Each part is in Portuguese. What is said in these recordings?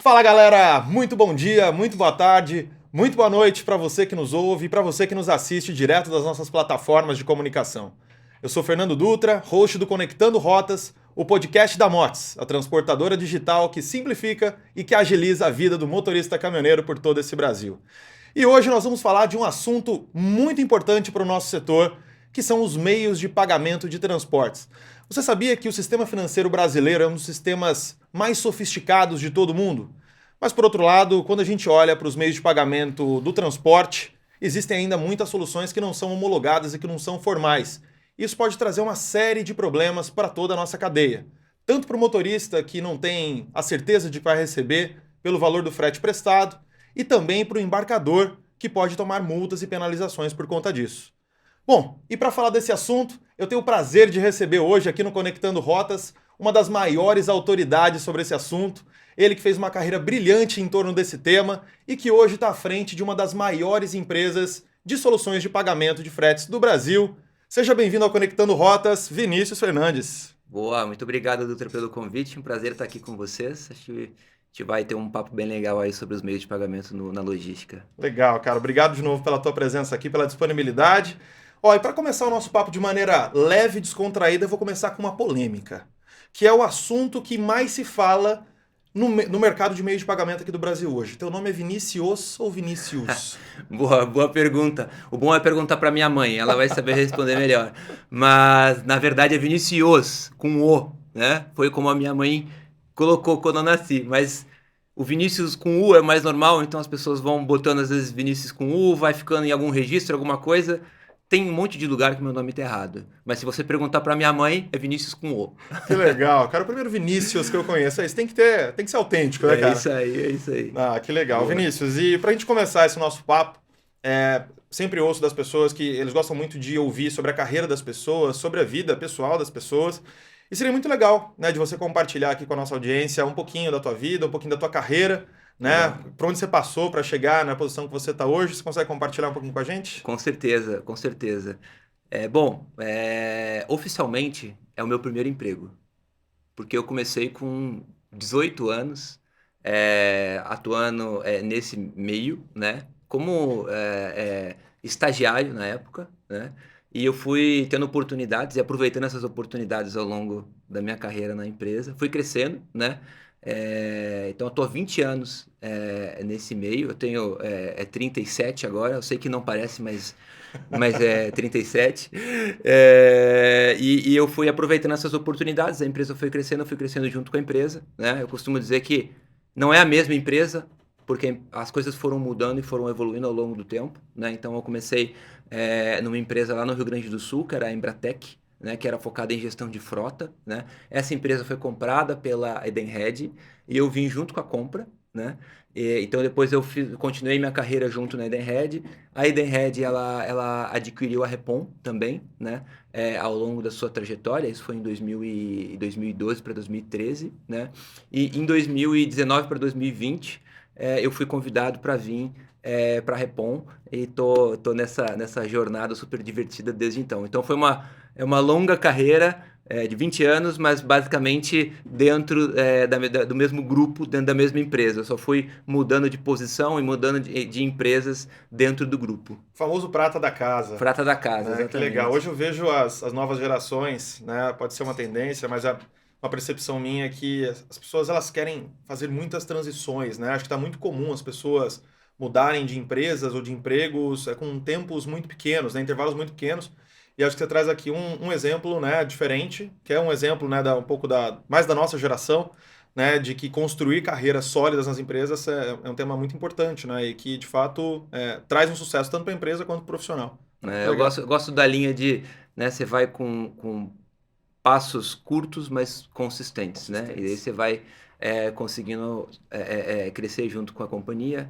Fala galera, muito bom dia, muito boa tarde, muito boa noite para você que nos ouve e para você que nos assiste direto das nossas plataformas de comunicação. Eu sou Fernando Dutra, host do Conectando Rotas, o podcast da Mots, a transportadora digital que simplifica e que agiliza a vida do motorista caminhoneiro por todo esse Brasil. E hoje nós vamos falar de um assunto muito importante para o nosso setor, que são os meios de pagamento de transportes. Você sabia que o sistema financeiro brasileiro é um dos sistemas mais sofisticados de todo o mundo? Mas, por outro lado, quando a gente olha para os meios de pagamento do transporte, existem ainda muitas soluções que não são homologadas e que não são formais. Isso pode trazer uma série de problemas para toda a nossa cadeia. Tanto para o motorista que não tem a certeza de que vai receber pelo valor do frete prestado, e também para o embarcador, que pode tomar multas e penalizações por conta disso. Bom, e para falar desse assunto, eu tenho o prazer de receber hoje aqui no Conectando Rotas uma das maiores autoridades sobre esse assunto, ele que fez uma carreira brilhante em torno desse tema e que hoje está à frente de uma das maiores empresas de soluções de pagamento de fretes do Brasil. Seja bem-vindo ao Conectando Rotas, Vinícius Fernandes. Boa, muito obrigado, Dutra, pelo convite. Um prazer estar aqui com vocês. Acho que a gente vai ter um papo bem legal aí sobre os meios de pagamento na logística. Legal, cara. Obrigado de novo pela tua presença aqui, pela disponibilidade. Ó, e para começar o nosso papo de maneira leve e descontraída, eu vou começar com uma polêmica, que é o assunto que mais se fala no mercado de meios de pagamento aqui do Brasil hoje. Teu nome é Vinícius ou Vinícius? Boa pergunta. O bom é perguntar para minha mãe, ela vai saber responder melhor. Mas, na verdade, é Vinícius, com O, né? Foi como a minha mãe colocou quando eu nasci. Mas o Vinícius com U é mais normal, então as pessoas vão botando, às vezes, Vinícius com U, vai ficando em algum registro, alguma coisa. Tem um monte de lugar que meu nome tá errado. Mas se você perguntar pra minha mãe, é Vinícius com O. Que legal. Cara, o primeiro Vinícius que eu conheço é isso. Tem que ser autêntico, né, cara? É isso aí. Ah, que legal. Boa. Vinícius, e pra gente começar esse nosso papo, sempre ouço das pessoas que eles gostam muito de ouvir sobre a carreira das pessoas, sobre a vida pessoal das pessoas. E seria muito legal, né, de você compartilhar aqui com a nossa audiência um pouquinho da tua vida, um pouquinho da tua carreira, né? Por onde você passou para chegar na posição que você está hoje. Você consegue compartilhar um pouquinho com a gente? Com certeza. Oficialmente é o meu primeiro emprego, porque eu comecei com 18 anos, atuando nesse meio, né? Como estagiário na época, né? E eu fui tendo oportunidades e aproveitando essas oportunidades ao longo da minha carreira na empresa. Fui crescendo, né? Então eu estou há 20 anos nesse meio. Eu tenho 37 agora. Eu sei que não parece, mas é 37. E eu fui aproveitando essas oportunidades. A empresa foi crescendo, eu fui crescendo junto com a empresa, né? Eu costumo dizer que não é a mesma empresa, porque as coisas foram mudando e foram evoluindo ao longo do tempo, né? Então eu comecei numa empresa lá no Rio Grande do Sul, que era a Embratec, né, que era focada em gestão de frota, né? Essa empresa foi comprada pela Edenred e eu vim junto com a compra, né? Então depois eu continuei minha carreira junto na Edenred. A Edenred ela adquiriu a Repom também, né? Ao longo da sua trajetória. Isso foi em 2012 para 2013, né? E em 2019 para 2020 eu fui convidado para vir para a Repom e tô nessa jornada super divertida desde então. Então foi uma longa carreira de 20 anos, mas basicamente dentro do mesmo grupo, dentro da mesma empresa. Eu só fui mudando de posição e mudando de empresas dentro do grupo. O famoso prata da casa. Prata da casa, né? exatamente. Que legal. Hoje eu vejo as novas gerações, né? Pode ser uma tendência, mas uma percepção minha é que as pessoas elas querem fazer muitas transições, né? Acho que está muito comum as pessoas mudarem de empresas ou de empregos com tempos muito pequenos, né? Intervalos muito pequenos. E acho que você traz aqui um exemplo, né, diferente, que é um exemplo, né, um pouco mais da nossa geração, né, de que construir carreiras sólidas nas empresas é um tema muito importante, né, e que, de fato, traz um sucesso tanto para a empresa quanto para o profissional. Eu gosto da linha de, né, você vai com passos curtos, mas consistentes, né? E aí você vai conseguindo crescer junto com a companhia,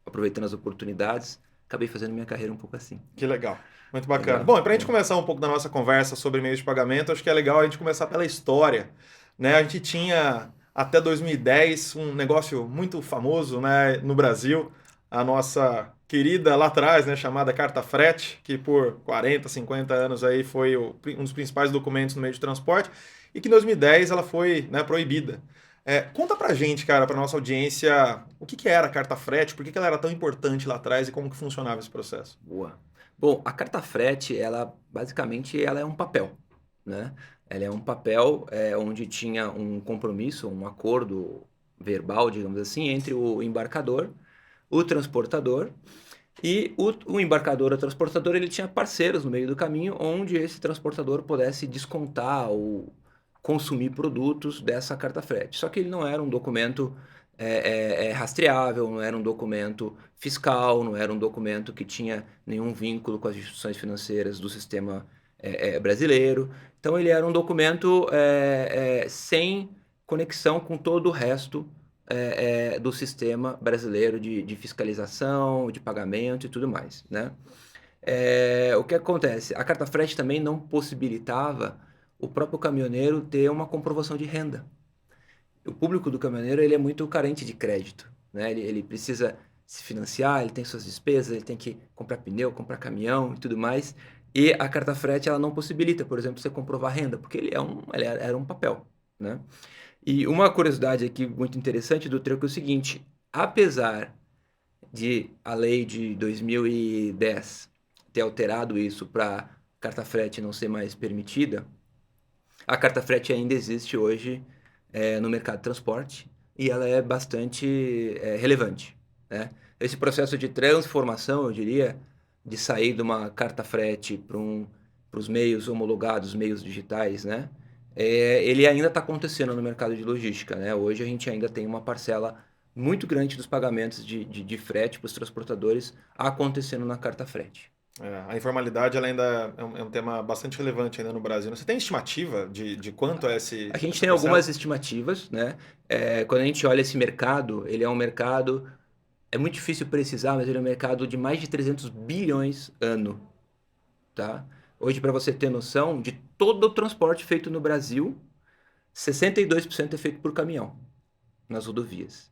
aproveitando as oportunidades. Acabei fazendo minha carreira um pouco assim. Que legal. Muito bacana. Bom, e para a gente começar um pouco da nossa conversa sobre meios de pagamento, acho que é legal a gente começar pela história, né? A gente tinha, até 2010, um negócio muito famoso, né, no Brasil, a nossa querida lá atrás, né, chamada Carta Frete, que por 40, 50 anos aí foi um dos principais documentos no meio de transporte, e que em 2010 ela foi, né, proibida. Conta pra gente, cara, pra nossa audiência, o que que era a carta frete, por que que ela era tão importante lá atrás e como que funcionava esse processo? Boa. Bom, a carta frete, ela basicamente ela é um papel, né? Ela é um papel onde tinha um compromisso, um acordo verbal, digamos assim, entre o embarcador, o transportador e o embarcador ou transportador, ele tinha parceiros no meio do caminho onde esse transportador pudesse descontar ou consumir produtos dessa carta frete. Só que ele não era um documento rastreável, não era um documento fiscal, não era um documento que tinha nenhum vínculo com as instituições financeiras do sistema brasileiro. Então ele era um documento sem conexão com todo o resto do sistema brasileiro de fiscalização, de pagamento e tudo mais, né? O que acontece? A carta frete também não possibilitava o próprio caminhoneiro ter uma comprovação de renda. O público do caminhoneiro ele é muito carente de crédito, né? Ele precisa se financiar, ele tem suas despesas, ele tem que comprar pneu, comprar caminhão e tudo mais. E a carta frete ela não possibilita, por exemplo, você comprovar renda, porque ele era um papel, né? E uma curiosidade aqui muito interessante do Trello é o seguinte: apesar de a lei de 2010 ter alterado isso para carta frete não ser mais permitida, a carta frete ainda existe hoje no mercado de transporte e ela é bastante relevante, né? Esse processo de transformação, eu diria, de sair de uma carta frete para os meios homologados, meios digitais, né? Ele ainda está acontecendo no mercado de logística, né? Hoje a gente ainda tem uma parcela muito grande dos pagamentos de frete para os transportadores acontecendo na carta frete. A informalidade ela ainda é um tema bastante relevante ainda no Brasil, né? Você tem estimativa de quanto é A gente essa tem parcela? algumas estimativas, né? Quando a gente olha esse mercado, ele é um mercado, é muito difícil precisar, mas ele é um mercado de mais de 300 bilhões ano, tá? Hoje, para você ter noção, de todo o transporte feito no Brasil, 62% é feito por caminhão nas rodovias,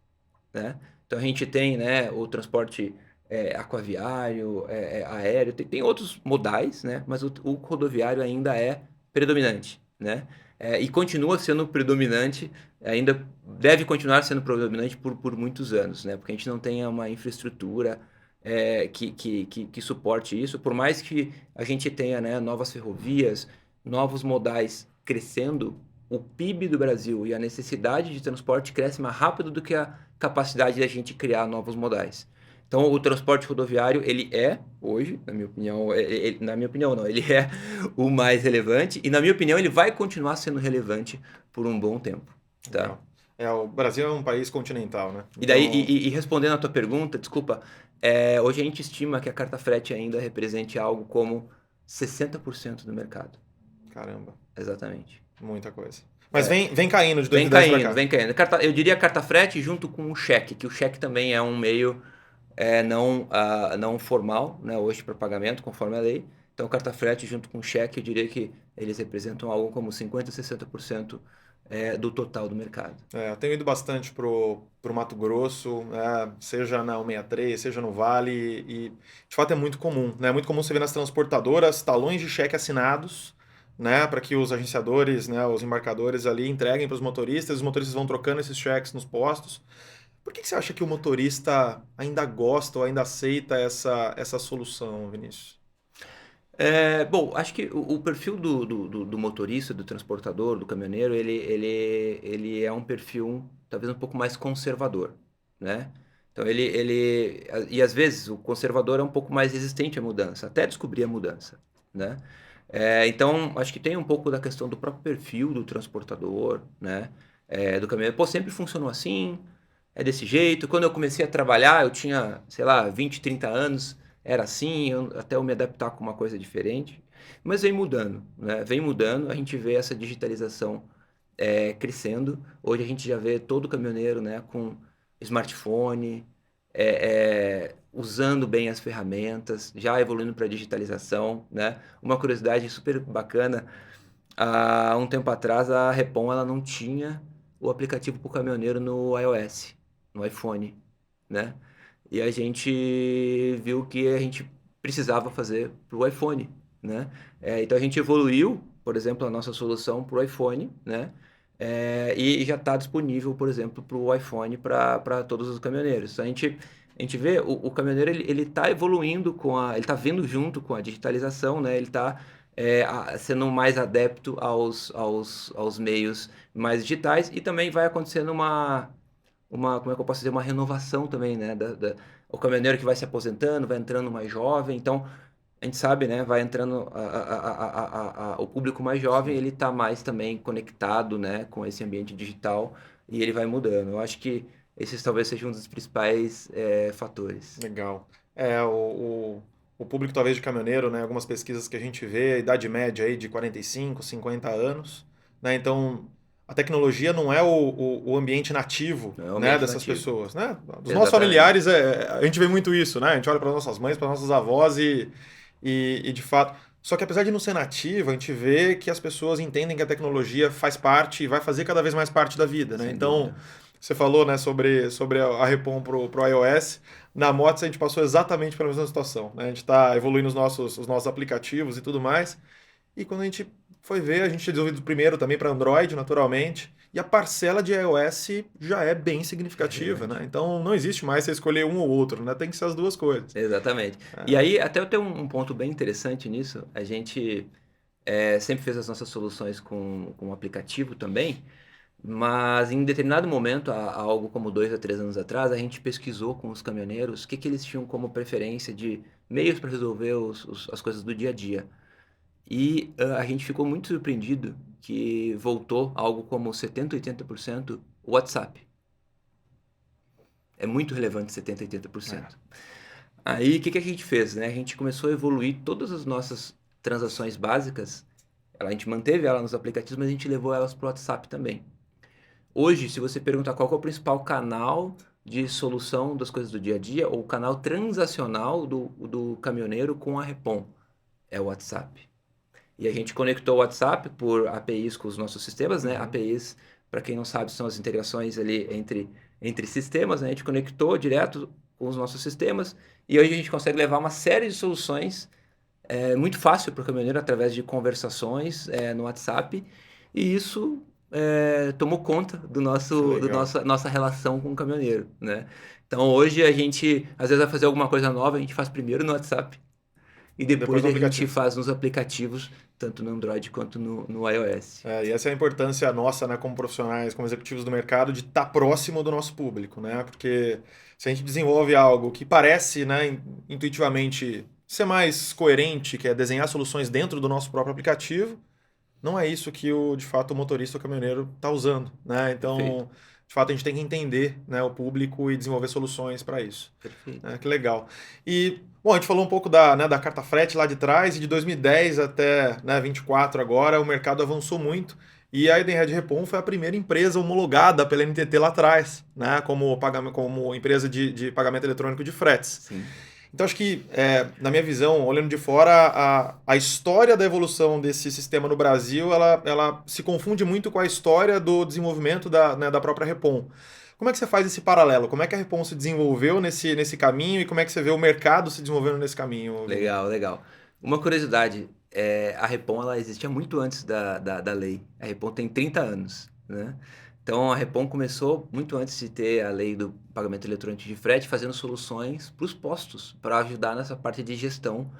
né? Então a gente tem, né, o transporte aquaviário, aéreo, tem outros modais, né? Mas o rodoviário ainda é predominante, né? E continua sendo predominante, ainda deve continuar sendo predominante por muitos anos, né? Porque a gente não tem uma infraestrutura que suporte isso, por mais que a gente tenha, né, novas ferrovias, novos modais crescendo, o PIB do Brasil e a necessidade de transporte cresce mais rápido do que a capacidade da gente criar novos modais. Então, o transporte rodoviário, ele é, hoje, na minha opinião, na minha opinião não, ele é o mais relevante e, na minha opinião, ele vai continuar sendo relevante por um bom tempo, tá? Legal. O Brasil é um país continental, né? E daí, Então, respondendo a tua pergunta, desculpa, hoje a gente estima que a carta frete ainda represente algo como 60% do mercado. caramba, Exatamente. muita coisa. Mas vem caindo de Vem 2010 para caindo, cá. vem caindo. Eu diria carta frete junto com o cheque, que o cheque também é um meio não formal, né, hoje para pagamento, conforme a lei. Então, carta frete junto com cheque, eu diria que eles representam algo como 50% a 60% do total do mercado. Eu tenho ido bastante pro Mato Grosso, né, seja na 163, seja no Vale, e de fato é muito comum, né? É muito comum você ver nas transportadoras talões de cheque assinados, né, para que os agenciadores, né, os embarcadores ali entreguem para os motoristas vão trocando esses cheques nos postos. Por que que você acha que o motorista ainda gosta ou ainda aceita essa solução, Vinícius? Bom, acho que o perfil do motorista, do transportador, do caminhoneiro, ele é um perfil talvez um pouco mais conservador, né? Então e às vezes o conservador é um pouco mais resistente à mudança, até descobrir a mudança, né? Então acho que tem um pouco da questão do próprio perfil do transportador, né? Do caminhoneiro. Pô, sempre funcionou assim, é desse jeito. Quando eu comecei a trabalhar, eu tinha, sei lá, 20, 30 anos, era assim, até eu me adaptar com uma coisa diferente. Mas vem mudando, né? Vem mudando, a gente vê essa digitalização crescendo. Hoje a gente já vê todo caminhoneiro, né, com smartphone, usando bem as ferramentas, já evoluindo para a digitalização, né? Uma curiosidade super bacana, há um tempo atrás a Repom ela não tinha o aplicativo para o caminhoneiro no iOS, no iPhone, né? E a gente viu que a gente precisava fazer para o iPhone, né? Então a gente evoluiu, por exemplo, a nossa solução para o iPhone, né? e já está disponível, por exemplo, para o iPhone para todos os caminhoneiros. A gente vê o caminhoneiro ele está evoluindo ele está vindo junto com a digitalização, né? Ele está sendo mais adepto aos meios mais digitais e também vai acontecendo como é que eu posso dizer, uma renovação também, né? O caminhoneiro que vai se aposentando, vai entrando mais jovem, então a gente sabe, né? Vai entrando o público mais jovem, ele está mais também conectado, né? Com esse ambiente digital e ele vai mudando. Eu acho que esses talvez sejam um dos principais fatores. Legal. O público talvez de caminhoneiro, né? Algumas pesquisas que a gente vê, a idade média aí de 45, 50 anos, né? Então, a tecnologia não é o ambiente nativo, Não é o né, ambiente dessas nativo. pessoas, né? Dos nossos Exatamente. familiares, a gente vê muito isso, né? A gente olha para nossas mães, para nossas avós e de fato... Só que apesar de não ser nativo, a gente vê que as pessoas entendem que a tecnologia faz parte e vai fazer cada vez mais parte da vida, né? Sem Então, dúvida. você falou, né, sobre a Repom pro iOS. Na Motos a gente passou exatamente pela mesma situação, né? A gente está evoluindo os nossos aplicativos e tudo mais. E quando a gente foi ver, a gente tinha desenvolvido primeiro também para Android, naturalmente. E a parcela de iOS já é bem significativa, né? Gigante. Então não existe mais você escolher um ou outro, né? Tem que ser as duas coisas. Exatamente. E É, aí, até eu tenho um ponto bem interessante nisso. A gente sempre fez as nossas soluções com aplicativo também, mas em determinado momento, há algo como 2 a 3 anos atrás, a gente pesquisou com os caminhoneiros o que eles tinham como preferência de meios para resolver as coisas do dia a dia. E a gente ficou muito surpreendido que voltou algo como 70, 80% o WhatsApp. É muito relevante 70, 80%. Aí, o que a gente fez, né? A gente começou a evoluir todas as nossas transações básicas. A gente manteve ela nos aplicativos, mas a gente levou elas para o WhatsApp também. Hoje, se você perguntar qual que é o principal canal de solução das coisas do dia a dia, ou o canal transacional do caminhoneiro com a Repom, é o WhatsApp. E a gente conectou o WhatsApp por APIs com os nossos sistemas, né? uhum. APIs, para quem não sabe, são as integrações ali entre sistemas, né? A gente conectou direto com os nossos sistemas e hoje a gente consegue levar uma série de soluções muito fácil para o caminhoneiro através de conversações no WhatsApp e isso tomou conta Que do legal. nossa relação com o caminhoneiro, né? Então hoje a gente, às vezes vai fazer alguma coisa nova, a gente faz primeiro no WhatsApp e Depois depois no a gente aplicativo. faz nos aplicativos, tanto no Android quanto no iOS. E essa é a importância nossa, né, como profissionais, como executivos do mercado, de estar próximo do nosso público, né? Porque se a gente desenvolve algo que parece, né, intuitivamente ser mais coerente, que é desenhar soluções dentro do nosso próprio aplicativo, não é isso que de fato o motorista ou caminhoneiro está usando, né? Perfeito, Então, de fato, a gente tem que entender, né, o público e desenvolver soluções para isso. perfeito. Né? Que legal. E, bom, a gente falou um pouco da carta frete lá de trás, e de 2010 até, né, 24 agora, o mercado avançou muito. E a Edenred Repom foi a primeira empresa homologada pela NTT lá atrás, né, como empresa de pagamento eletrônico de fretes. Sim, Então, acho que, na minha visão, olhando de fora, a história da evolução desse sistema no Brasil, ela se confunde muito com a história do desenvolvimento né, da própria Repom. Como é que você faz esse paralelo? Como é que a Repom se desenvolveu nesse caminho e como é que você vê o mercado se desenvolvendo nesse caminho, Vini? legal, legal. Uma curiosidade, a Repom ela existia muito antes da lei. A Repom tem 30 anos, né? Então a Repom começou muito antes de ter a lei do pagamento eletrônico de frete, fazendo soluções para os postos, para ajudar nessa parte de gestão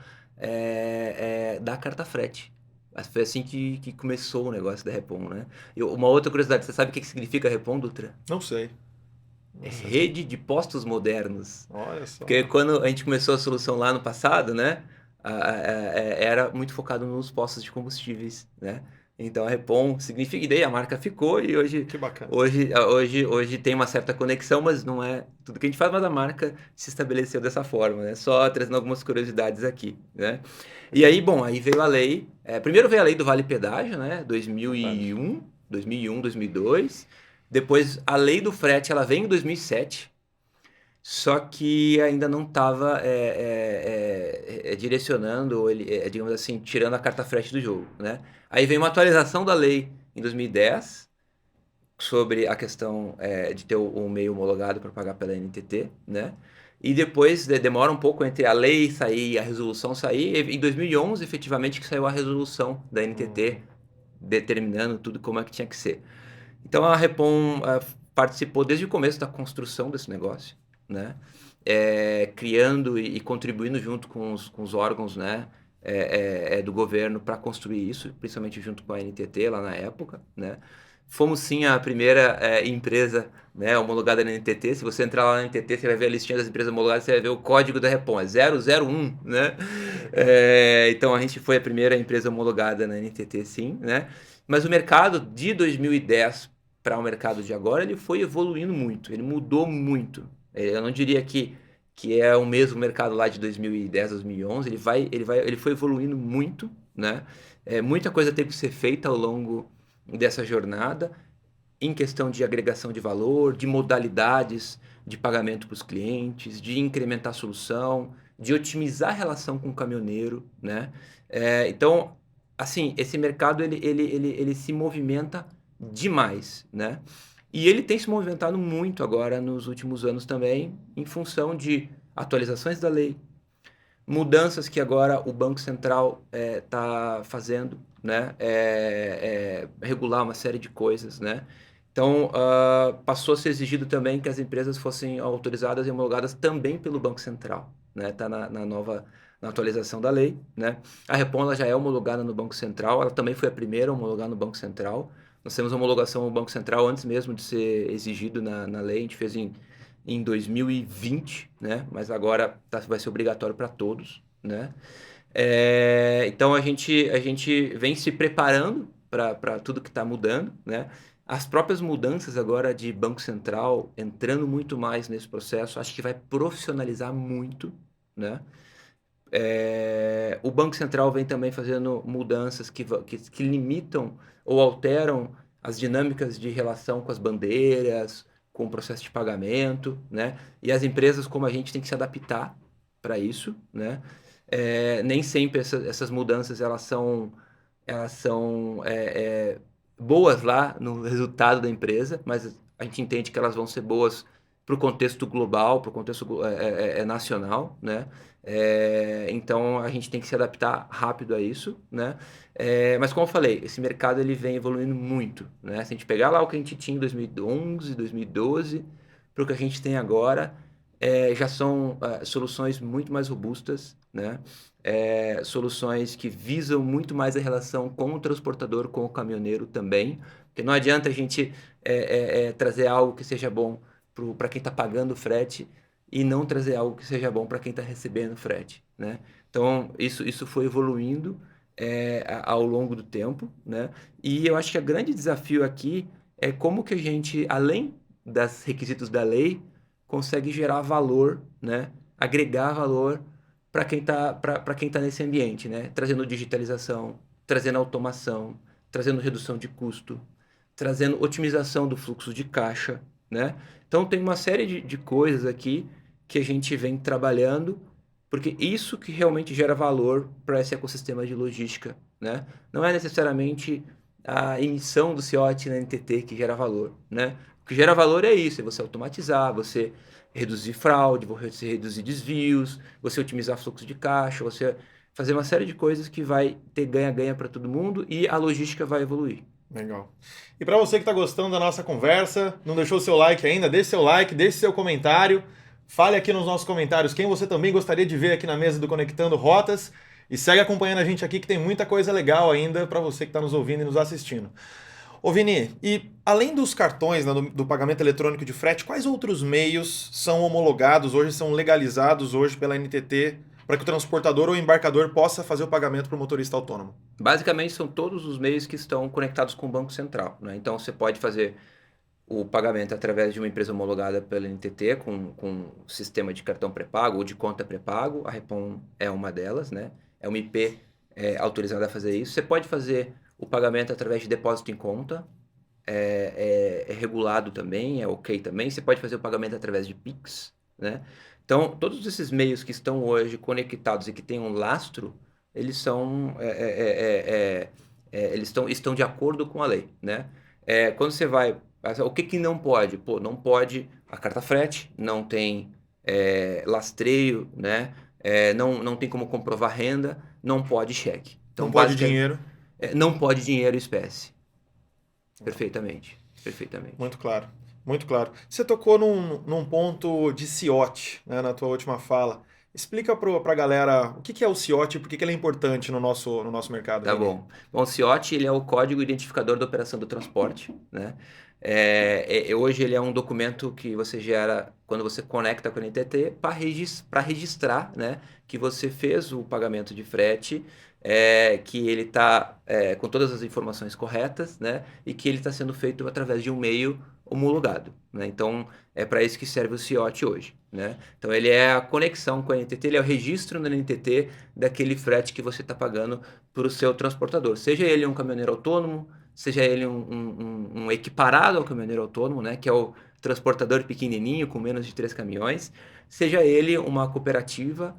da carta frete. Foi assim que começou o negócio da Repom, né? E uma outra curiosidade, você sabe o que significa Repom, Dutra? Não sei. É Não sei. rede de postos modernos. Olha Porque só. quando a gente começou a solução lá no passado, né, era muito focado nos postos de combustíveis, né? Então a Repom significa, e daí a marca ficou e Que bacana. hoje tem uma certa conexão, mas não é tudo que a gente faz, mas a marca se estabeleceu dessa forma, né? Só trazendo algumas curiosidades aqui, né? E aí, Legal. bom, aí veio a lei, primeiro veio a lei do Vale Pedágio, né? Verdade. 2001, 2002. Depois a lei do frete, ela veio em 2007. Só que ainda não estava direcionando, ou digamos assim, tirando a carta frete do jogo, né? Aí vem uma atualização da lei em 2010 sobre a questão de ter o meio homologado para pagar pela NTT, né? E depois demora um pouco entre a lei sair e a resolução sair. Em 2011, efetivamente, que saiu a resolução da NTT Uhum. determinando tudo como é que tinha que ser. Então a Repom participou desde o começo da construção desse negócio, né? Criando e contribuindo junto com os órgãos, né? Do governo para construir isso, principalmente junto com a NTT lá na época, né? Fomos sim a primeira empresa, né, homologada na NTT. Se você entrar lá na NTT, você vai ver a listinha das empresas homologadas, você vai ver o código da Repom, é 001, né? Então a gente foi a primeira empresa homologada na NTT, sim, né? Mas o mercado de 2010 para o mercado de agora, ele foi evoluindo muito, ele mudou muito. Eu não diria que é o mesmo mercado lá de 2010, 2011, ele foi evoluindo muito, né? Muita coisa teve que ser feita ao longo dessa jornada, em questão de agregação de valor, de modalidades de pagamento para os clientes, de incrementar a solução, de otimizar a relação com o caminhoneiro, né? Então, assim, esse mercado ele se movimenta demais, né? E ele tem se movimentado muito agora nos últimos anos também, em função de atualizações da lei, mudanças que agora o Banco Central está fazendo, né? Regular uma série de coisas, né? Então, passou a ser exigido também que as empresas fossem autorizadas e homologadas também pelo Banco Central, né? Está na atualização da lei, né? A Repom ela já é homologada no Banco Central, ela também foi a primeira a homologar no Banco Central. Nós temos homologação no Banco Central antes mesmo de ser exigido na lei, a gente fez em 2020, né? Mas agora vai ser obrigatório para todos, né? Então a gente vem se preparando para tudo que está mudando, né? As próprias mudanças agora de Banco Central entrando muito mais nesse processo, acho que vai profissionalizar muito, né? O Banco Central vem também fazendo mudanças que limitam ou alteram as dinâmicas de relação com as bandeiras, com o processo de pagamento, né? E as empresas, como a gente, tem que se adaptar para isso, né? Nem sempre essas mudanças elas são boas lá no resultado da empresa, mas a gente entende que elas vão ser boas para o contexto global, para o contexto nacional, né? Então a gente tem que se adaptar rápido a isso, né? Mas como eu falei, esse mercado ele vem evoluindo muito, né? Se a gente pegar lá o que a gente tinha em 2011, 2012, para o que a gente tem agora, já são soluções muito mais robustas, né? Soluções que visam muito mais a relação com o transportador, com o caminhoneiro também, porque não adianta a gente trazer algo que seja bom para quem está pagando o frete e não trazer algo que seja bom para quem está recebendo frete, né? Então, isso foi evoluindo ao longo do tempo, né? E eu acho que o grande desafio aqui é como que a gente, além dos requisitos da lei, consegue gerar valor, né? Agregar valor para quem tá nesse ambiente, né? Trazendo digitalização, trazendo automação, trazendo redução de custo, trazendo otimização do fluxo de caixa, né? Então tem uma série de coisas aqui que a gente vem trabalhando, porque isso que realmente gera valor para esse ecossistema de logística, né? Não é necessariamente a emissão do CIOT na NTT que gera valor, né? O que gera valor é isso, é você automatizar, você reduzir fraude, você reduzir desvios, você otimizar fluxo de caixa, você fazer uma série de coisas que vai ter ganha-ganha para todo mundo e a logística vai evoluir. Legal. E para você que está gostando da nossa conversa, não deixou o seu like ainda, deixe seu like, deixe seu comentário, fale aqui nos nossos comentários quem você também gostaria de ver aqui na mesa do Conectando Rotas e segue acompanhando a gente aqui que tem muita coisa legal ainda para você que está nos ouvindo e nos assistindo. Ô Vini, e além dos cartões, né, do pagamento eletrônico de frete, quais outros meios são homologados hoje, são legalizados hoje pela NTT para que o transportador ou embarcador possa fazer o pagamento para o motorista autônomo? Basicamente, são todos os meios que estão conectados com o Banco Central, né? Então, você pode fazer o pagamento através de uma empresa homologada pela NTT, com sistema de cartão pré-pago ou de conta pré-pago. A Repom é uma delas, né? É uma IP autorizada a fazer isso. Você pode fazer o pagamento através de depósito em conta, é regulado também, é ok também. Você pode fazer o pagamento através de Pix, né? Então, todos esses meios que estão hoje conectados e que têm um lastro, eles estão de acordo com a lei, né? Quando você vai... O que não pode? Pô, não pode a carta frete, não tem lastreio, né? Não tem como comprovar renda, não pode cheque. Então, Não pode dinheiro. não pode dinheiro espécie. Perfeitamente. perfeitamente. Muito claro, muito claro. Você tocou num ponto de CIOT, né, na tua última fala. Explica para a galera o que é o CIOT e por que ele é importante no nosso mercado, Tá Vini. bom. Bom, o CIOT, ele é o Código Identificador da Operação do Transporte, né? Hoje ele é um documento que você gera quando você conecta com a NTT para registrar, né, que você fez o pagamento de frete, que ele está com todas as informações corretas, né, e que ele está sendo feito através de um meio homologado, né? Então, é para isso que serve o CIOT hoje, né? Então, ele é a conexão com a NTT, ele é o registro na NTT daquele frete que você está pagando para o seu transportador. Seja ele um caminhoneiro autônomo, seja ele um equiparado ao caminhoneiro autônomo, né, que é o transportador pequenininho com menos de 3 caminhões, seja ele uma cooperativa,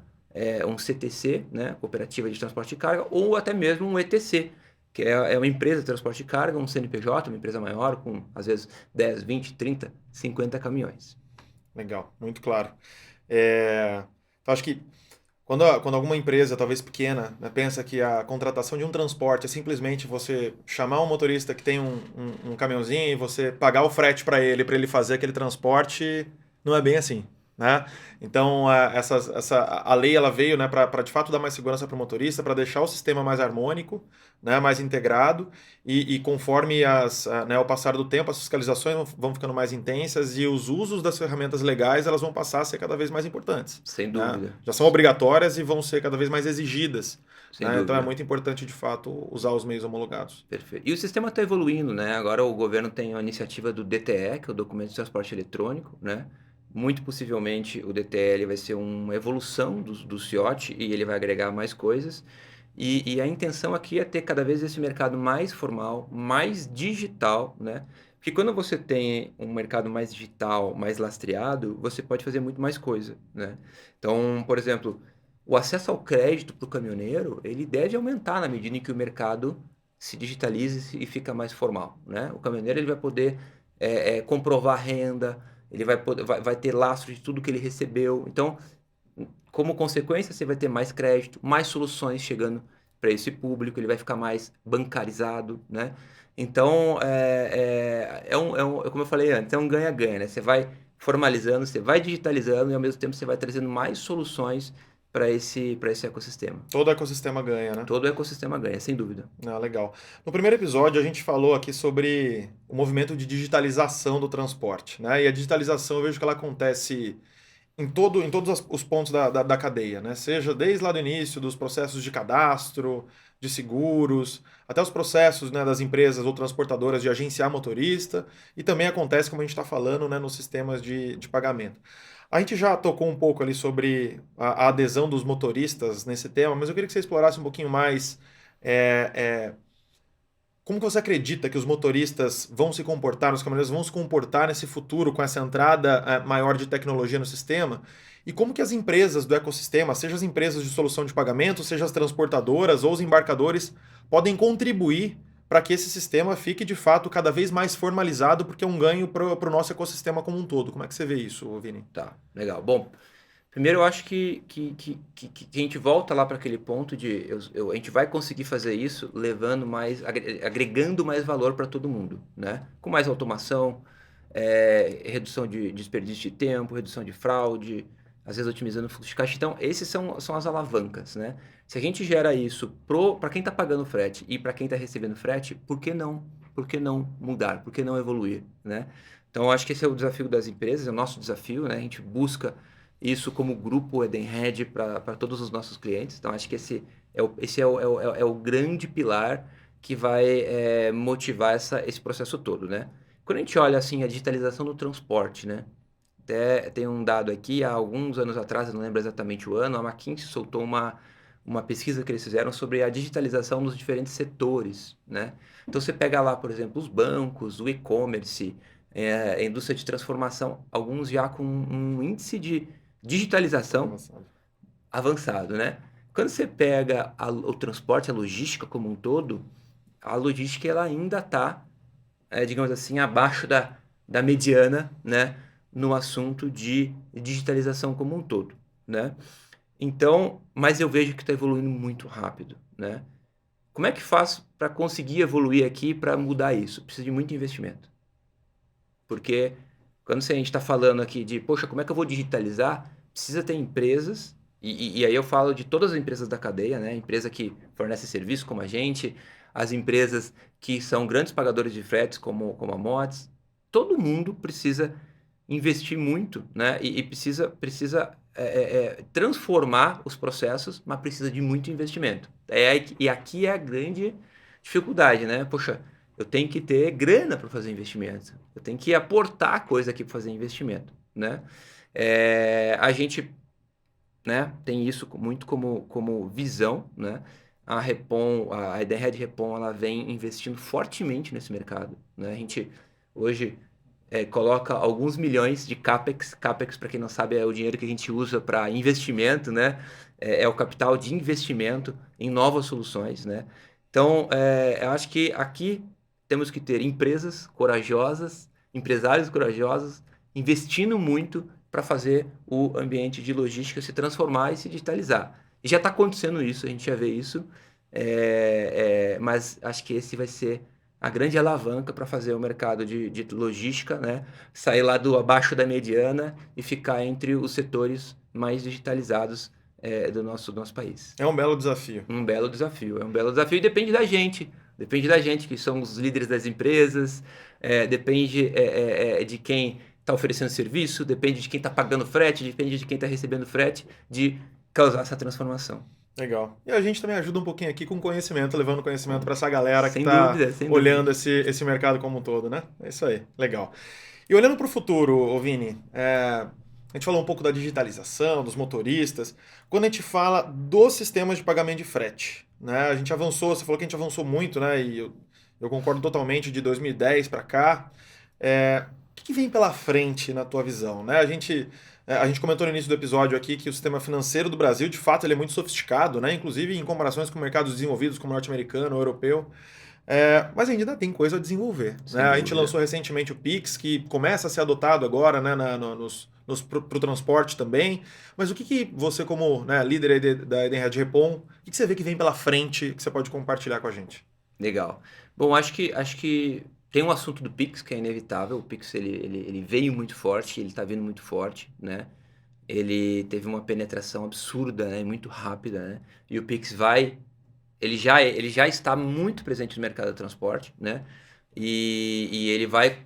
um CTC, né, Cooperativa de Transporte de Carga, ou até mesmo um ETC, que é uma empresa de transporte de carga, um CNPJ, uma empresa maior, com às vezes 10, 20, 30, 50 caminhões. Legal, muito claro. Então, acho que quando alguma empresa, talvez pequena, né, pensa que a contratação de um transporte é simplesmente você chamar um motorista que tem um caminhãozinho e você pagar o frete para ele fazer aquele transporte, não é bem assim, né? Então, a lei ela veio, né, para de fato dar mais segurança para o motorista, para deixar o sistema mais harmônico, né, mais integrado e conforme né, ao passar do tempo, as fiscalizações vão ficando mais intensas e os usos das ferramentas legais elas vão passar a ser cada vez mais importantes. Sem Né? dúvida. Já são obrigatórias e vão ser cada vez mais exigidas. Sem Né? Então é dúvida. muito importante, de fato, usar os meios homologados. Perfeito. E o sistema está evoluindo, né? Agora o governo tem a iniciativa do DTE, que é o Documento de Transporte Eletrônico, né? Muito possivelmente o DTE vai ser uma evolução do CIOT e ele vai agregar mais coisas. E a intenção aqui é ter cada vez esse mercado mais formal, mais digital, né? Porque quando você tem um mercado mais digital, mais lastreado, você pode fazer muito mais coisa, né? Então, por exemplo, o acesso ao crédito para o caminhoneiro, ele deve aumentar na medida em que o mercado se digitaliza e fica mais formal, né? O caminhoneiro ele vai poder comprovar renda, ele vai ter lastro de tudo que ele recebeu. Então, como consequência, você vai ter mais crédito, mais soluções chegando para esse público, ele vai ficar mais bancarizado, né? Então, como eu falei antes, é um ganha-ganha, né? Você vai formalizando, você vai digitalizando e ao mesmo tempo você vai trazendo mais soluções para esse ecossistema. Todo ecossistema ganha, né? Todo o ecossistema ganha, sem dúvida. Ah, legal. No primeiro episódio, a gente falou aqui sobre o movimento de digitalização do transporte. Né? E a digitalização, eu vejo que ela acontece em todos os pontos da cadeia, né? Seja desde lá do início, dos processos de cadastro, de seguros, até os processos, né, das empresas ou transportadoras de agenciar motorista, e também acontece, como a gente está falando, né, nos sistemas de pagamento. A gente já tocou um pouco ali sobre a adesão dos motoristas nesse tema, mas eu queria que você explorasse um pouquinho mais é, é, como que você acredita que os motoristas vão se comportar, os caminhoneiros vão se comportar nesse futuro com essa entrada maior de tecnologia no sistema? E como que as empresas do ecossistema, seja as empresas de solução de pagamento, seja as transportadoras ou os embarcadores, podem contribuir para que esse sistema fique de fato cada vez mais formalizado, porque é um ganho para o nosso ecossistema como um todo. Como é que você vê isso, Vini? Tá, legal. Bom, primeiro eu acho que a gente volta lá para aquele ponto de a gente vai conseguir fazer isso levando mais, agregando mais valor para todo mundo, né? Com mais automação, redução de desperdício de tempo, redução de fraude, às vezes otimizando o fluxo de caixa. Então, esses são as alavancas, né? Se a gente gera isso para quem está pagando frete e para quem está recebendo frete, por que não? Por que não mudar? Por que não evoluir, né? Então, eu acho que esse é o desafio das empresas, é o nosso desafio, né? A gente busca isso como grupo Edenred para todos os nossos clientes. Então, acho que esse é o grande pilar que vai motivar esse processo todo, né? Quando a gente olha assim a digitalização do transporte, né? Até tem um dado aqui, há alguns anos atrás, eu não lembro exatamente o ano, a McKinsey soltou uma pesquisa que eles fizeram sobre a digitalização nos diferentes setores, né? Então você pega lá, por exemplo, os bancos, o e-commerce, a indústria de transformação, alguns já com um índice de digitalização avançado, né? Quando você pega o transporte, a logística como um todo, a logística ela ainda está, digamos assim, abaixo da mediana, né? No assunto de digitalização como um todo, né? Então, mas eu vejo que está evoluindo muito rápido, né? Como é que faço para conseguir evoluir aqui para mudar isso? Precisa de muito investimento. Porque quando a gente está falando aqui de, poxa, como é que eu vou digitalizar? Precisa ter empresas, e aí eu falo de todas as empresas da cadeia, né? Empresa que fornece serviço como a gente, as empresas que são grandes pagadores de fretes como a Mods. Todo mundo precisa investir muito, né? E precisa transformar os processos, mas precisa de muito investimento. E aqui é a grande dificuldade, né? Poxa, eu tenho que ter grana para fazer investimento. Eu tenho que aportar coisa aqui para fazer investimento, né? A gente, né, tem isso muito como visão, né? A Repom, a Edenred Repom, ela vem investindo fortemente nesse mercado, né? A gente hoje coloca alguns milhões de CAPEX. CAPEX, para quem não sabe, é o dinheiro que a gente usa para investimento, né? É o capital de investimento em novas soluções, né? Então, eu acho que aqui temos que ter empresas corajosas, empresários corajosos, investindo muito para fazer o ambiente de logística se transformar e se digitalizar. E já está acontecendo isso, a gente já vê isso, mas acho que esse vai ser a grande alavanca para fazer o mercado de logística, né, sair lá do abaixo da mediana e ficar entre os setores mais digitalizados do nosso país. É um belo desafio. Um belo desafio, é um belo desafio e depende da gente, que são os líderes das empresas, depende de quem está oferecendo serviço, depende de quem está pagando frete, depende de quem está recebendo frete, de causar essa transformação. Legal. E a gente também ajuda um pouquinho aqui com conhecimento, levando conhecimento para essa galera que Sem está dúvida, sem olhando dúvida. esse mercado como um todo, né? É isso aí. Legal. E olhando para o futuro, ô Vini, a gente falou um pouco da digitalização, dos motoristas. Quando a gente fala dos sistemas de pagamento de frete, né? A gente avançou, você falou que a gente avançou muito, né? E eu concordo totalmente de 2010 para cá. O que vem pela frente na tua visão, né? A gente comentou no início do episódio aqui que o sistema financeiro do Brasil, de fato, ele é muito sofisticado, né? Inclusive em comparações com mercados desenvolvidos como o norte-americano ou europeu. Mas ainda tem coisa a desenvolver, né? Sem A gente dúvida. lançou recentemente o Pix, que começa a ser adotado agora, né, pro transporte também. Mas o que você, como, né, líder aí da Edenred Repom, o que você vê que vem pela frente que você pode compartilhar com a gente? Legal. Bom, acho que tem um assunto do Pix que é inevitável. O Pix ele veio muito forte, ele está vindo muito forte, né? Ele teve uma penetração absurda, né? Muito rápida, né? E o Pix ele já está muito presente no mercado do transporte, né? E ele vai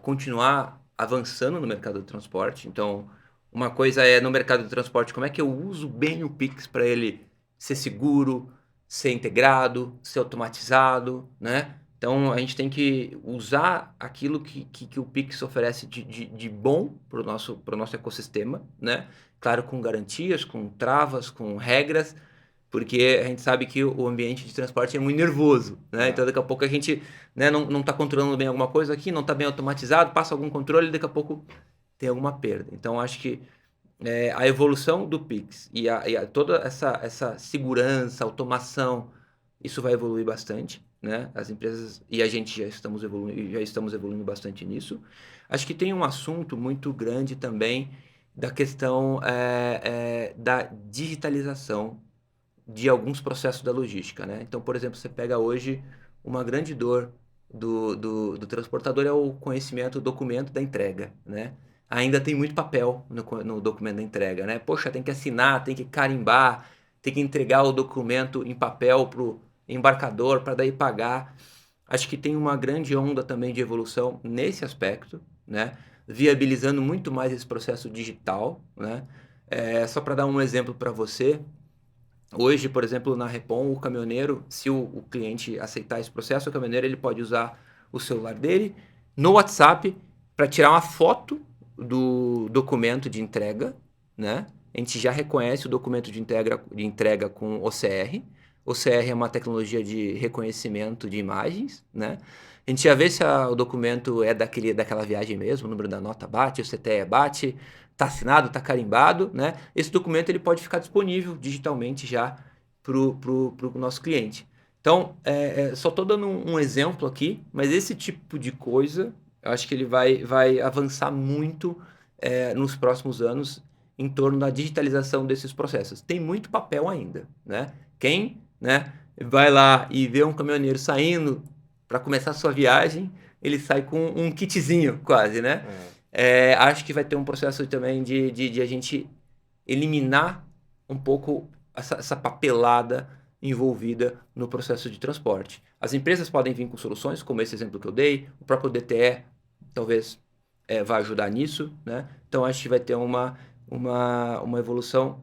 continuar avançando no mercado do transporte. Então, uma coisa é no mercado do transporte, como é que eu uso bem o Pix para ele ser seguro, ser integrado, ser automatizado, né? Então, a gente tem que usar aquilo que o Pix oferece de bom para o nosso ecossistema, né? Claro, com garantias, com travas, com regras, porque a gente sabe que o ambiente de transporte é muito nervoso, né? É. Então, daqui a pouco a gente, né, não está controlando bem alguma coisa aqui, não está bem automatizado, passa algum controle e daqui a pouco tem alguma perda. Então, acho que a evolução do Pix e toda essa segurança, automação, isso vai evoluir bastante, né? As empresas e a gente já estamos evoluindo bastante nisso. Acho que tem um assunto muito grande também da questão da digitalização de alguns processos da logística, né? Então, por exemplo, você pega hoje uma grande dor do transportador é o conhecimento, o documento da entrega, né? Ainda tem muito papel no documento da entrega, né? Poxa, tem que assinar, tem que carimbar, tem que entregar o documento em papel para o embarcador para daí pagar. Acho que tem uma grande onda também de evolução nesse aspecto, né? Viabilizando muito mais esse processo digital, né? Só para dar um exemplo para você, hoje, por exemplo, na Repom, o caminhoneiro, se o cliente aceitar esse processo, o caminhoneiro ele pode usar o celular dele no WhatsApp para tirar uma foto do documento de entrega, né? A gente já reconhece o documento de entrega com OCR. OCR é uma tecnologia de reconhecimento de imagens, né? A gente já vê se o documento é daquela viagem mesmo, o número da nota bate, o CTE bate, está assinado, está carimbado, né? Esse documento ele pode ficar disponível digitalmente já para o nosso cliente. Então, só estou dando um exemplo aqui, mas esse tipo de coisa, eu acho que ele vai avançar muito nos próximos anos em torno da digitalização desses processos. Tem muito papel ainda, né? Quem, né, vai lá e vê um caminhoneiro saindo para começar a sua viagem, ele sai com um kitzinho quase, né? Acho que vai ter um processo também de a gente eliminar um pouco essa papelada envolvida no processo de transporte. As empresas podem vir com soluções, como esse exemplo que eu dei, o próprio DTE talvez vai ajudar nisso, né? Então acho que vai ter uma evolução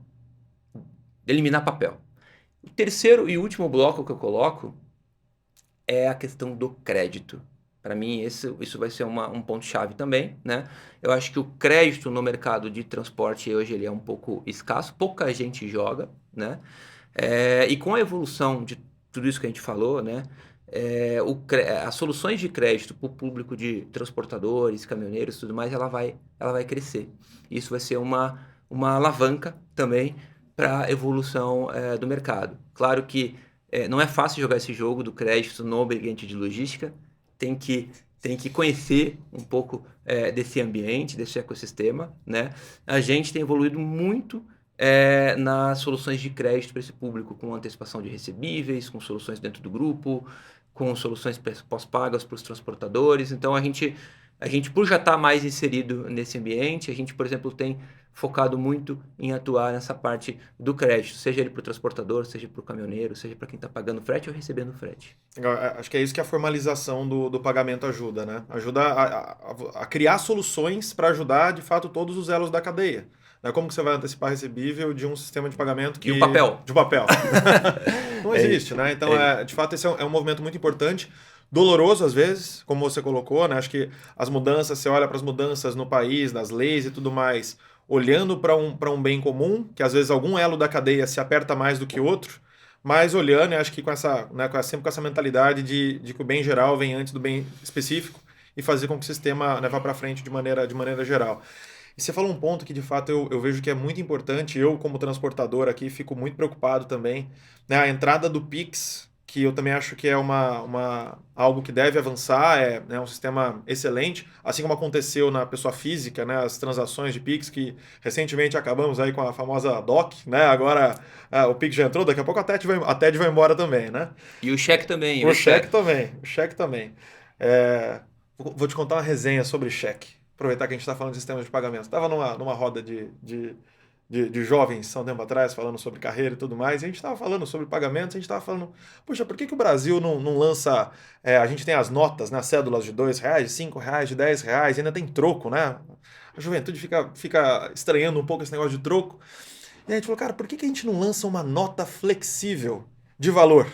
de eliminar papel. O terceiro e último bloco que eu coloco é a questão do crédito. Para mim, isso vai ser um ponto-chave também, né? Eu acho que o crédito no mercado de transporte hoje ele é um pouco escasso, pouca gente joga, né? E com a evolução de tudo isso que a gente falou, né? As soluções de crédito para o público de transportadores, caminhoneiros e tudo mais, ela vai crescer. Isso vai ser uma alavanca também para a evolução do mercado. Claro que não é fácil jogar esse jogo do crédito no ambiente de logística, tem que conhecer um pouco desse ambiente, desse ecossistema, né? A gente tem evoluído muito nas soluções de crédito para esse público, com antecipação de recebíveis, com soluções dentro do grupo, com soluções pós-pagas para os transportadores. Então, a gente, por já estar mais inserido nesse ambiente, a gente, por exemplo, tem focado muito em atuar nessa parte do crédito, seja ele para o transportador, seja para o caminhoneiro, seja para quem está pagando frete ou recebendo frete. Acho que é isso que a formalização do pagamento ajuda, né? Ajuda a criar soluções para ajudar, de fato, todos os elos da cadeia. Como que você vai antecipar recebível de um sistema de pagamento que... De um papel. De um papel. Não existe, né? Então, de fato, esse é um movimento muito importante, doloroso às vezes, como você colocou, né? Acho que as mudanças, você olha para as mudanças no país, das leis e tudo mais, olhando para um bem comum, que às vezes algum elo da cadeia se aperta mais do que outro, mas olhando, acho que sempre com essa mentalidade de que o bem geral vem antes do bem específico e fazer com que o sistema vá para frente de maneira geral. E você falou um ponto que, de fato, eu vejo que é muito importante. Eu, como transportador aqui, fico muito preocupado também. Né? A entrada do Pix, que eu também acho que é algo que deve avançar, um sistema excelente, assim como aconteceu na pessoa física, né? As transações de Pix, que recentemente acabamos aí com a famosa DOC, né? Agora o Pix já entrou, daqui a pouco a TED vai embora também, né? E o cheque também. O cheque também. Vou te contar uma resenha sobre cheque. Aproveitar que a gente está falando de sistemas de pagamento. Estava numa roda de jovens há um tempo atrás, falando sobre carreira e tudo mais, e a gente estava falando sobre pagamentos, a gente estava falando, puxa, por que o Brasil não lança... a gente tem as notas, né, cédulas de R$2, de R$5, de R$10, ainda tem troco, né? A juventude fica estranhando um pouco esse negócio de troco. E a gente falou, cara, por que a gente não lança uma nota flexível de valor?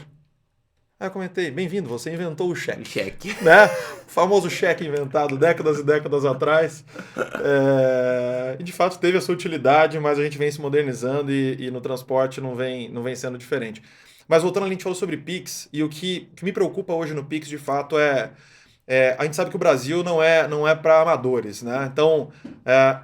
Aí eu comentei, bem-vindo, você inventou o cheque. O cheque. Né? O famoso cheque inventado décadas e décadas atrás. E de fato teve a sua utilidade, mas a gente vem se modernizando e no transporte não vem sendo diferente. Mas voltando, a gente falou sobre Pix, e o que me preocupa hoje no Pix, de fato, a gente sabe que o Brasil não é para amadores, né? Então,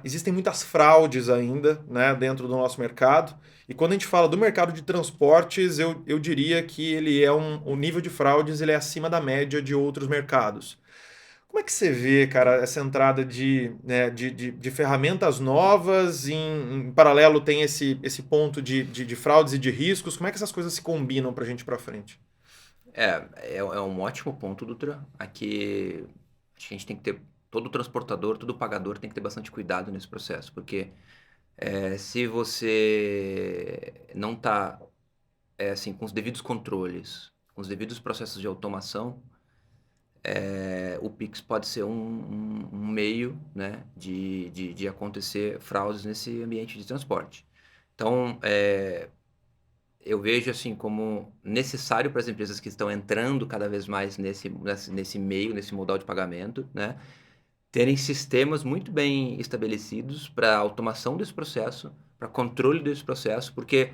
existem muitas fraudes ainda, né, dentro do nosso mercado. E quando a gente fala do mercado de transportes, eu diria que ele o nível de fraudes ele é acima da média de outros mercados. Como é que você vê, cara, essa entrada de ferramentas novas, em paralelo tem esse ponto de fraudes e de riscos? Como é que essas coisas se combinam para a gente ir para frente? É um ótimo ponto, Dutra. Aqui a gente tem que ter, todo transportador, todo pagador tem que ter bastante cuidado nesse processo, porque se você não está assim, com os devidos controles, com os devidos processos de automação, o Pix pode ser um meio, né, de acontecer fraudes nesse ambiente de transporte. Então, eu vejo assim como necessário para as empresas que estão entrando cada vez mais nesse meio, nesse modal de pagamento, né, terem sistemas muito bem estabelecidos para automação desse processo, para controle desse processo, porque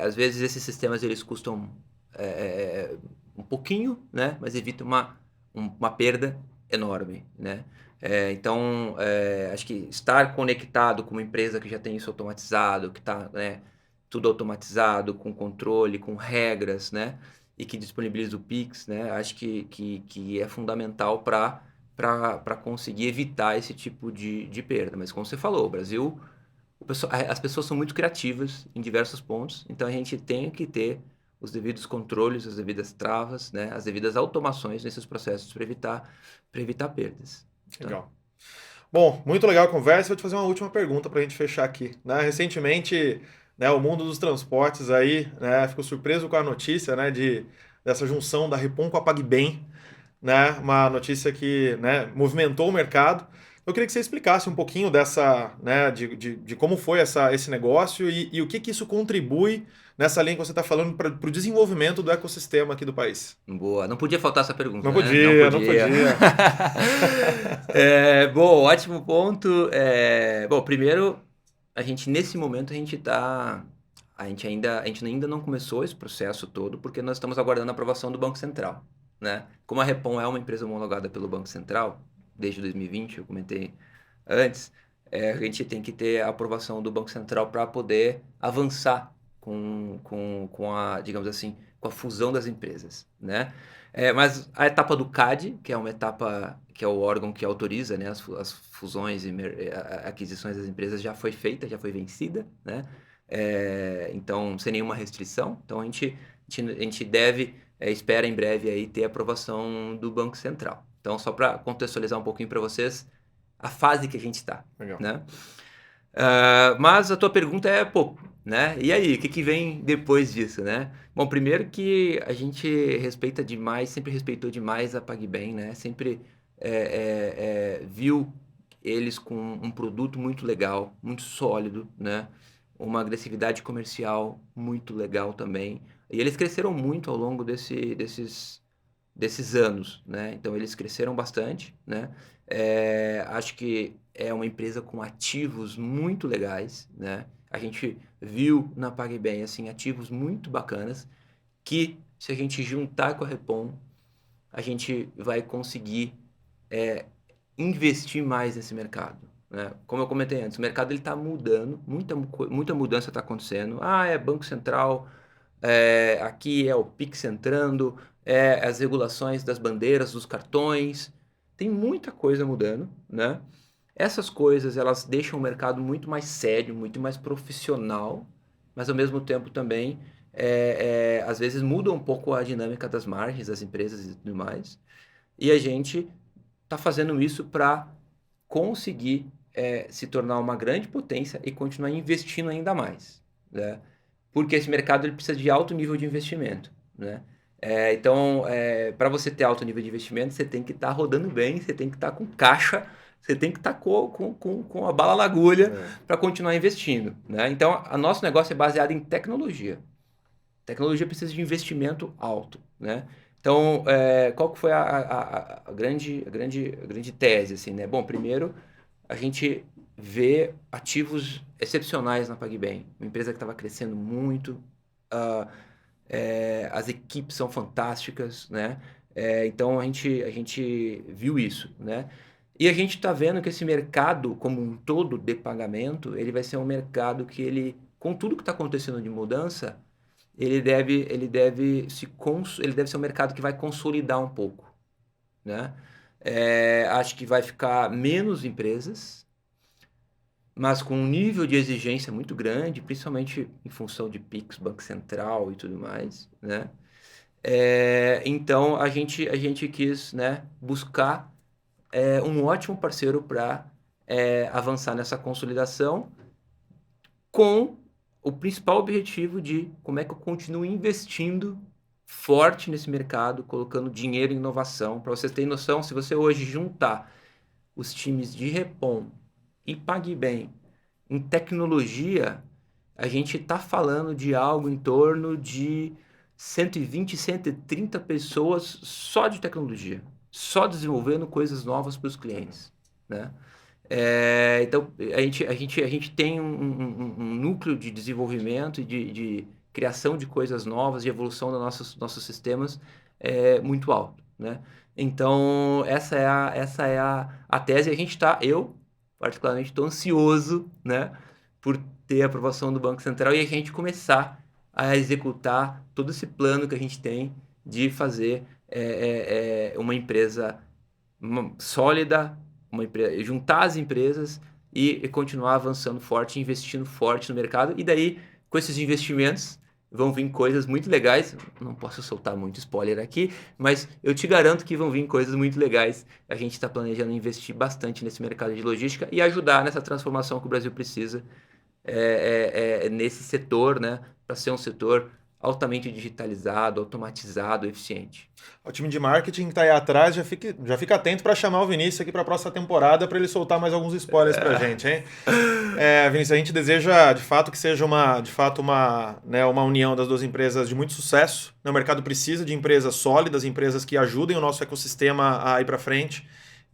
às vezes esses sistemas eles custam um pouquinho, né, mas evitam uma perda enorme, né? Então, acho que estar conectado com uma empresa que já tem isso automatizado, que está, né, tudo automatizado, com controle, com regras, né, e que disponibiliza o Pix, né, acho que é fundamental para conseguir evitar esse tipo de perda. Mas como você falou, o Brasil, as pessoas são muito criativas em diversos pontos, então a gente tem que ter os devidos controles, as devidas travas, né, as devidas automações nesses processos para evitar perdas. Tá? Legal. Bom, muito legal a conversa. Vou te fazer uma última pergunta para a gente fechar aqui. Né? Recentemente, né, o mundo dos transportes aí, né, ficou surpreso com a notícia, né, dessa junção da Repom com a PagBem, né, uma notícia que, né, movimentou o mercado. Eu queria que você explicasse um pouquinho dessa, né, de como foi esse negócio e o que isso contribui nessa linha que você está falando para o desenvolvimento do ecossistema aqui do país. Boa, não podia faltar essa pergunta, Não né? Não podia, não podia. podia. Bom, ótimo ponto. Bom, primeiro, nesse momento, a gente ainda não começou esse processo todo, porque nós estamos aguardando a aprovação do Banco Central, né? Como a Repom é uma empresa homologada pelo Banco Central, desde 2020, eu comentei antes, a gente tem que ter a aprovação do Banco Central para poder avançar com a, digamos assim, com a fusão das empresas, né? Mas a etapa do CAD, que é uma etapa que é o órgão que autoriza, né, as fusões e aquisições das empresas, já foi feita, já foi vencida, né? Então, sem nenhuma restrição. Então, a gente deve, espera em breve aí ter a aprovação do Banco Central. Então, só para contextualizar um pouquinho para vocês a fase que a gente está, né? Mas a tua pergunta é, pô, né? E aí, o que vem depois disso, né? Bom, primeiro que a gente respeita demais, sempre respeitou demais a PagBem, né? Sempre viu eles com um produto muito legal, muito sólido, né? Uma agressividade comercial muito legal também. E eles cresceram muito ao longo desses anos, né? Então, eles cresceram bastante, né? Acho que é uma empresa com ativos muito legais, né? A gente viu na PagBem, assim, ativos muito bacanas que, se a gente juntar com a Repom, a gente vai conseguir investir mais nesse mercado, né? Como eu comentei antes, o mercado está mudando, muita mudança está acontecendo. É Banco Central, aqui é o Pix entrando, as regulações das bandeiras, dos cartões, tem muita coisa mudando, né? Essas coisas, elas deixam o mercado muito mais sério, muito mais profissional, mas ao mesmo tempo também, às vezes muda um pouco a dinâmica das margens das empresas e tudo mais. E a gente está fazendo isso para conseguir se tornar uma grande potência e continuar investindo ainda mais, né? Porque esse mercado ele precisa de alto nível de investimento, né? Então, para você ter alto nível de investimento, você tem que estar rodando bem, você tem que estar com caixa, você tem que estar com a bala na agulha para continuar investindo, né? Então, o nosso negócio é baseado em tecnologia. Tecnologia precisa de investimento alto, né? Então, qual que foi a grande tese, assim, né? Bom, primeiro, a gente vê ativos excepcionais na PagBem. Uma empresa que estava crescendo muito, as equipes são fantásticas, né? Então, a gente viu isso, né? E a gente está vendo que esse mercado, como um todo de pagamento, ele vai ser um mercado que ele, com tudo que está acontecendo de mudança, ele deve ser um mercado que vai consolidar um pouco, né? Acho que vai ficar menos empresas, mas com um nível de exigência muito grande, principalmente em função de Pix, Banco Central e tudo mais, né? Então, a gente quis, né, buscar um ótimo parceiro para avançar nessa consolidação com o principal objetivo de como é que eu continuo investindo forte nesse mercado, colocando dinheiro em inovação. Para vocês terem noção, se você hoje juntar os times de Repom e PagBem em tecnologia, a gente está falando de algo em torno de 120, 130 pessoas só de tecnologia, só desenvolvendo coisas novas para os clientes, né? Então, a gente tem um núcleo de desenvolvimento e de criação de coisas novas, de evolução dos nossos sistemas muito alto, né? Então, essa é a tese. Eu, particularmente, estou ansioso, né, por ter a aprovação do Banco Central e a gente começar a executar todo esse plano que a gente tem de fazer uma empresa sólida, juntar as empresas e continuar avançando forte, investindo forte no mercado. E daí, com esses investimentos, vão vir coisas muito legais. Não posso soltar muito spoiler aqui, mas eu te garanto que vão vir coisas muito legais. A gente está planejando investir bastante nesse mercado de logística e ajudar nessa transformação que o Brasil precisa nesse setor, né? Para ser um setor altamente digitalizado, automatizado, eficiente. O time de marketing que está aí atrás já fica atento para chamar o Vinícius aqui para a próxima temporada para ele soltar mais alguns spoilers para a gente, hein? Vinícius, a gente deseja de fato que seja uma união das duas empresas de muito sucesso. O mercado precisa de empresas sólidas, empresas que ajudem o nosso ecossistema a ir para frente.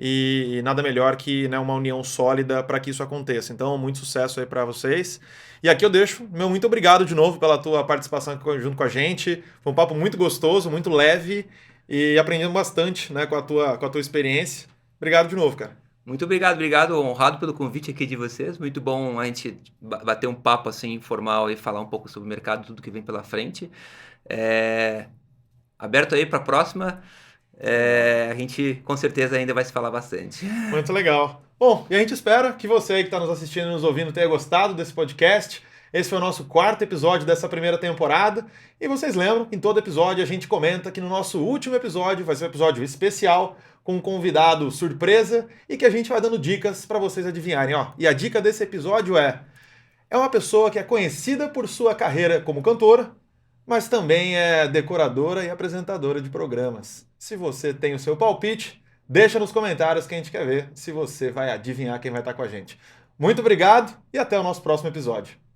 E nada melhor que, né, uma união sólida para que isso aconteça. Então, muito sucesso aí para vocês. E aqui eu deixo meu muito obrigado de novo pela tua participação aqui junto com a gente. Foi um papo muito gostoso, muito leve e aprendendo bastante, né, com a tua experiência. Obrigado de novo, cara. Muito obrigado, honrado pelo convite aqui de vocês. Muito bom a gente bater um papo assim informal e falar um pouco sobre o mercado, tudo que vem pela frente. Aberto aí para a próxima. A gente com certeza ainda vai se falar bastante. Muito legal. Bom, e a gente espera que você aí que está nos assistindo e nos ouvindo tenha gostado desse podcast. Esse foi o nosso 4º episódio dessa primeira temporada. E vocês lembram que em todo episódio a gente comenta que no nosso último episódio vai ser um episódio especial com um convidado surpresa e que a gente vai dando dicas para vocês adivinharem. E a dica desse episódio é uma pessoa que é conhecida por sua carreira como cantora, mas também é decoradora e apresentadora de programas. Se você tem o seu palpite, deixa nos comentários que a gente quer ver se você vai adivinhar quem vai estar com a gente. Muito obrigado e até o nosso próximo episódio.